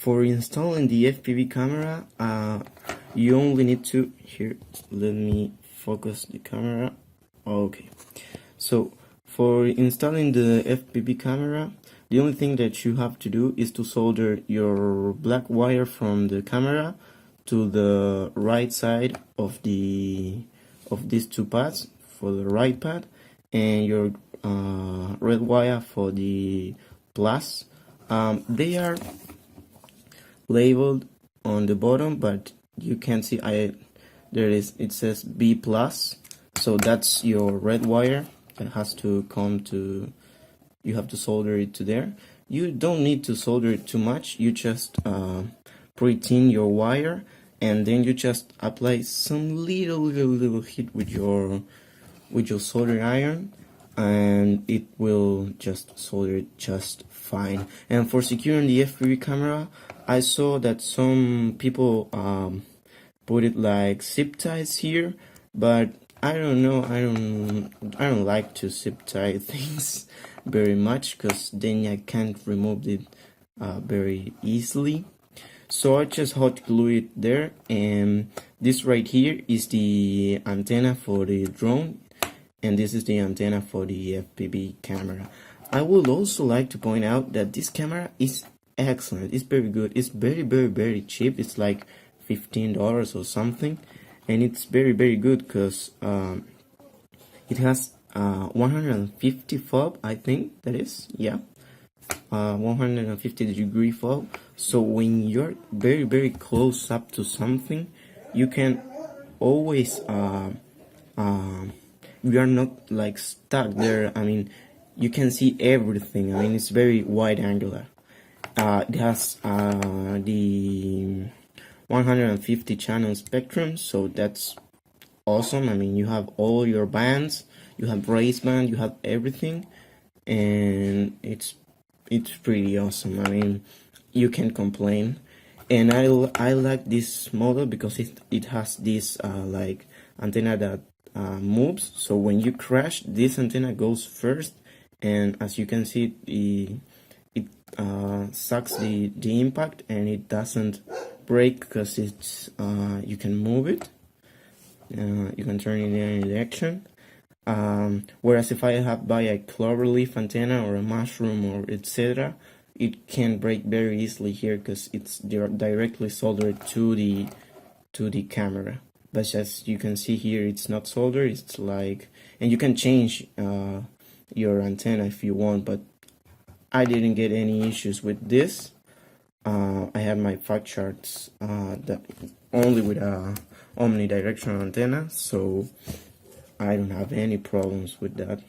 For installing the FPV camera, you only need to, here, let me focus the camera. Okay, so for installing the FPV camera, the only thing that you have to do is to solder your black wire from the camera to the right side of these two pads, for the right pad, and your red wire for the plus. They are labeled on the bottom, but you can see it says B plus, so that's your red wire that has to come to, you have to solder it to there. You don't need to solder it too much, you just pre-tin your wire, and then you just apply some little heat with your soldering iron, and it will just solder it just fine. And for securing the FPV camera, I saw that some people put it like zip ties here, but I don't know, I don't like to zip tie things very much, because then I can't remove it very easily. So I just hot glue it there, and this right here is the antenna for the drone, and this is the antenna for the FPV camera. I would also like to point out that this camera is excellent. It's very good. It's very cheap. It's like $15 or something, and it's very good because it has 150 fob, I think that is, yeah, 150 degree fob. So when you're very close up to something, you can always you are not like stuck there. I mean, you can see everything. I mean, it's very wide angular. It has the 150 channel spectrum, so that's awesome. I mean, you have all your bands, you have race band, you have everything, and it's pretty awesome. I mean, you can't complain. And I like this model because it has this like antenna that moves. So when you crash, this antenna goes first, and as you can see, it sucks the impact, and it doesn't break because it's you can move it, you can turn it in any direction. Whereas if I buy a cloverleaf antenna or a mushroom or etc., it can break very easily here because it's directly soldered to the camera. But as you can see here, it's not soldered. It's like, and you can change your antenna if you want, but I didn't get any issues with this. I had my fact charts that only with a omnidirectional antenna, so I don't have any problems with that.